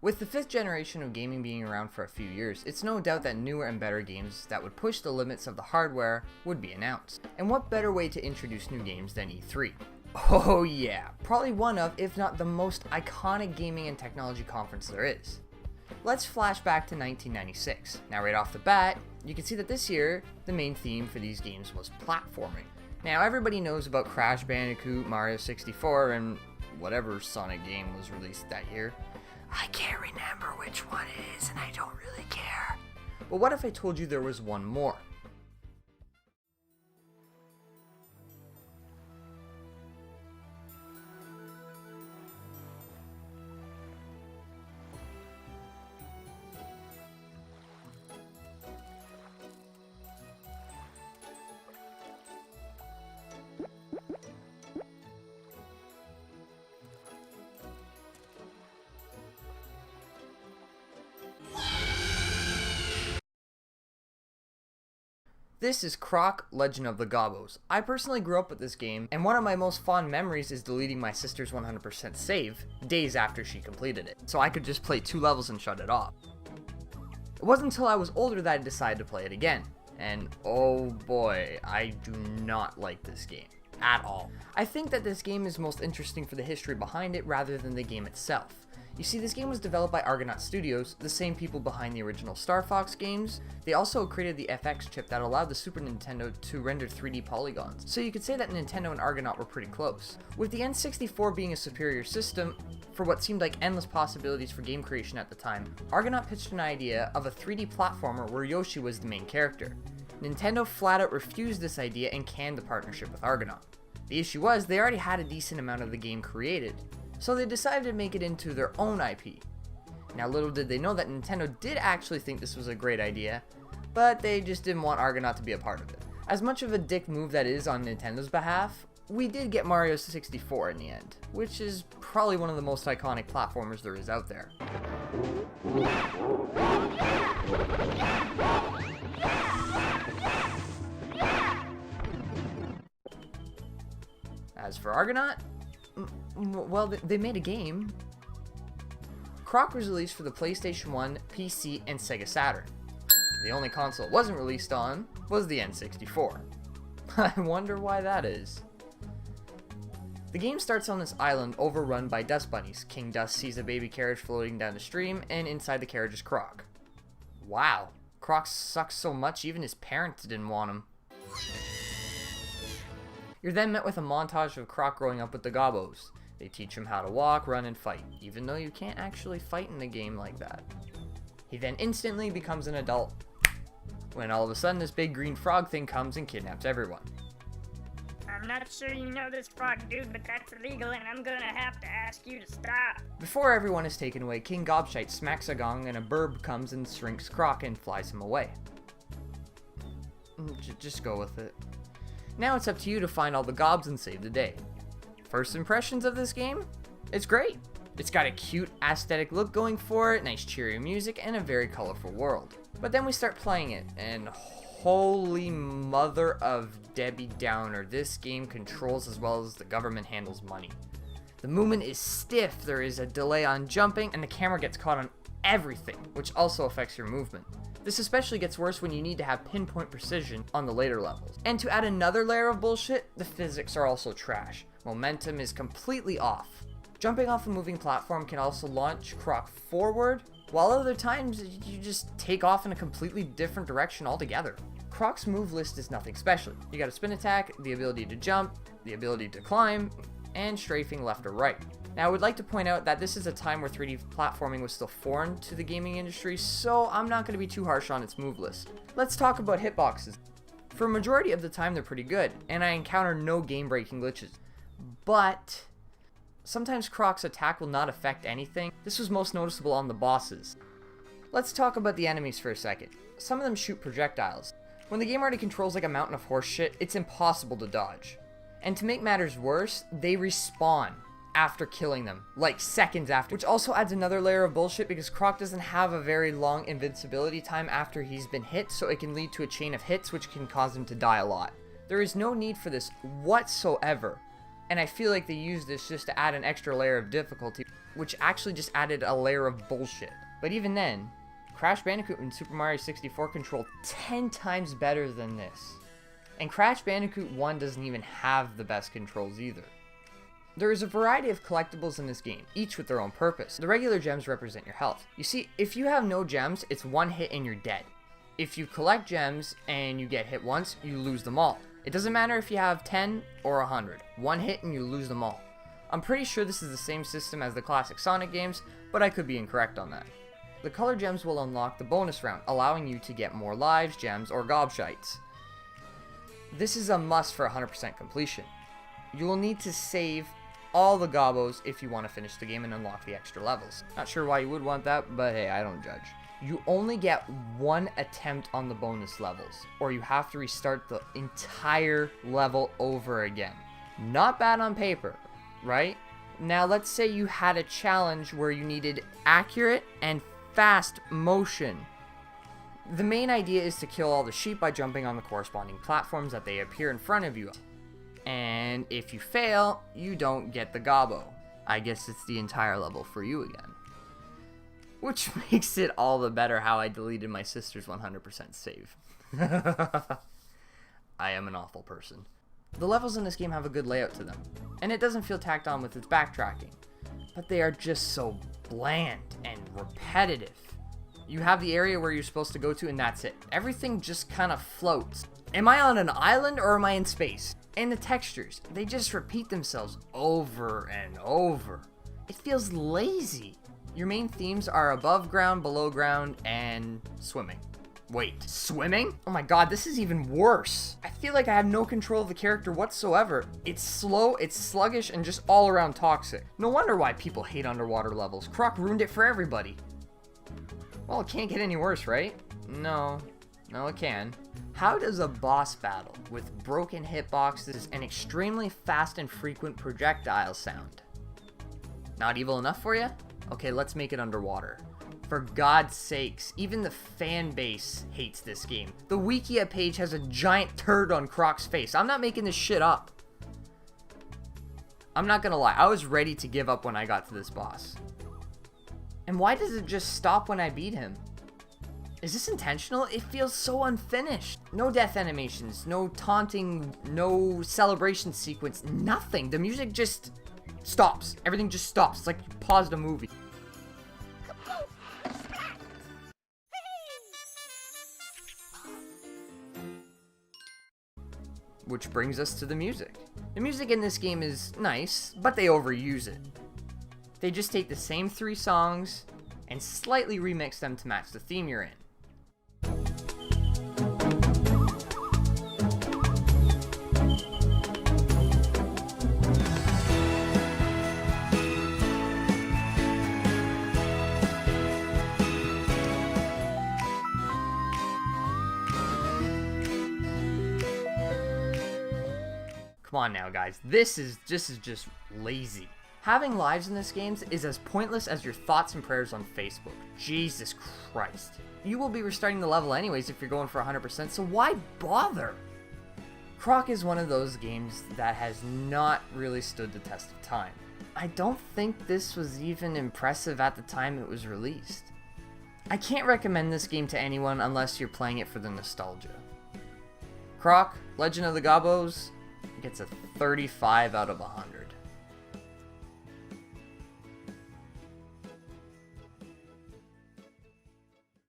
With the 5th generation of gaming being around for a few years, it's no doubt that newer and better games that would push the limits of the hardware would be announced. And what better way to introduce new games than E3? Oh yeah, probably one of, if not the most iconic gaming and technology conference there is. Let's flash back to 1996. Now right off the bat, you can see that this year, the main theme for these games was platforming. Now everybody knows about Crash Bandicoot, Mario 64, and whatever Sonic game was released that year. I can't remember which one it is and I don't really care. But what if I told you there was one more? This is Croc, Legend of the Gobbos. I personally grew up with this game, and one of my most fond memories is deleting my sister's 100% save days after she completed it, so I could just play 2 levels and shut it off. It wasn't until I was older that I decided to play it again, and oh boy, I do not like this game at all. I think that this game is most interesting for the history behind it rather than the game itself. You see, this game was developed by Argonaut Studios, the same people behind the original Star Fox games. They also created the FX chip that allowed the Super Nintendo to render 3D polygons. So you could say that Nintendo and Argonaut were pretty close. With the N64 being a superior system, for what seemed like endless possibilities for game creation at the time, Argonaut pitched an idea of a 3D platformer where Yoshi was the main character. Nintendo flat out refused this idea and canned the partnership with Argonaut. The issue was, they already had a decent amount of the game created, so they decided to make it into their own IP. Now little did they know that Nintendo did actually think this was a great idea, but they just didn't want Argonaut to be a part of it. As much of a dick move that is on Nintendo's behalf, we did get Mario 64 in the end, which is probably one of the most iconic platformers there is out there. As for Argonaut, well, they made a game. Croc was released for the PlayStation 1, PC, and Sega Saturn. The only console it wasn't released on was the N64. I wonder why that is. The game starts on this island overrun by dust bunnies. King Dust sees a baby carriage floating down the stream, and inside the carriage is Croc. Wow, Croc sucks so much even his parents didn't want him. You're then met with a montage of Croc growing up with the gobbos. They teach him how to walk, run, and fight, even though you can't actually fight in a game like that. He then instantly becomes an adult, when all of a sudden this big green frog thing comes and kidnaps everyone. I'm not sure you know this frog, dude, but that's illegal and I'm gonna have to ask you to stop. Before everyone is taken away, King Gobshite smacks a gong and a burb comes and shrinks Croc and flies him away. Just go with it. Now it's up to you to find all the gobs and save the day. First impressions of this game? It's great. It's got a cute aesthetic look going for it, nice cheery music, and a very colorful world. But then we start playing it, and holy mother of Debbie Downer, this game controls as well as the government handles money. The movement is stiff, there is a delay on jumping, and the camera gets caught on everything, which also affects your movement. This especially gets worse when you need to have pinpoint precision on the later levels. And to add another layer of bullshit, the physics are also trash. Momentum is completely off. Jumping off a moving platform can also launch Croc forward, while other times you just take off in a completely different direction altogether. Croc's move list is nothing special. You got a spin attack, the ability to jump, the ability to climb, and strafing left or right. Now I would like to point out that this is a time where 3D platforming was still foreign to the gaming industry, so I'm not going to be too harsh on its move list. Let's talk about hitboxes. For a majority of the time they're pretty good, and I encounter no game-breaking glitches. But sometimes Croc's attack will not affect anything. This was most noticeable on the bosses. Let's talk about the enemies for a second. Some of them shoot projectiles. When the game already controls like a mountain of horse shit, it's impossible to dodge. And to make matters worse, they respawn after killing them, like seconds after, which also adds another layer of bullshit because Croc doesn't have a very long invincibility time after he's been hit, so it can lead to a chain of hits which can cause him to die a lot. There is no need for this whatsoever. And I feel like they used this just to add an extra layer of difficulty, which actually just added a layer of bullshit. But even then, Crash Bandicoot and Super Mario 64 control 10 times better than this. And Crash Bandicoot 1 doesn't even have the best controls either. There is a variety of collectibles in this game, each with their own purpose. The regular gems represent your health. You see, if you have no gems, it's one hit and you're dead. If you collect gems and you get hit once, you lose them all. It doesn't matter if you have 10 or 100. One hit and you lose them all. I'm pretty sure this is the same system as the classic Sonic games, but I could be incorrect on that. The color gems will unlock the bonus round, allowing you to get more lives, gems, or gobshites. This is a must for 100% completion. You will need to save all the gobbos if you want to finish the game and unlock the extra levels. Not sure why you would want that, but hey, I don't judge. You only get one attempt on the bonus levels, or you have to restart the entire level over again. Not bad on paper, right? Now let's say you had a challenge where you needed accurate and fast motion. The main idea is to kill all the sheep by jumping on the corresponding platforms that they appear in front of you. And if you fail, you don't get the gobbo. I guess it's the entire level for you again. Which makes it all the better how I deleted my sister's 100% save. I am an awful person. The levels in this game have a good layout to them, and it doesn't feel tacked on with its backtracking, but they are just so bland and repetitive. You have the area where you're supposed to go to and that's it. Everything just kind of floats. Am I on an island or am I in space? And the textures, they just repeat themselves over and over. It feels lazy. Your main themes are above ground, below ground, and swimming. Wait, swimming? Oh my god, this is even worse. I feel like I have no control of the character whatsoever. It's slow, it's sluggish, and just all around toxic. No wonder why people hate underwater levels. Croc ruined it for everybody. Well, it can't get any worse, right? No, it can. How does a boss battle with broken hitboxes and extremely fast and frequent projectiles sound? Not evil enough for you? Okay, let's make it underwater. For God's sakes, even the fan base hates this game. The Wikia page has a giant turd on Croc's face. I'm not making this shit up. I'm not gonna lie, I was ready to give up when I got to this boss. And why does it just stop when I beat him? Is this intentional? It feels so unfinished. No death animations, no taunting, no celebration sequence, nothing. The music just stops. Everything just stops. It's like you paused a movie. Which brings us to the music. The music in this game is nice, but they overuse it. They just take the same 3 songs and slightly remix them to match the theme you're in. Come on now, guys. This is just lazy. Having lives in this game is as pointless as your thoughts and prayers on Facebook. Jesus Christ. You will be restarting the level anyways if you're going for 100%, so why bother? Croc is one of those games that has not really stood the test of time. I don't think this was even impressive at the time it was released. I can't recommend this game to anyone unless you're playing it for the nostalgia. Croc, Legend of the Gobbos, gets a 35 out of 100.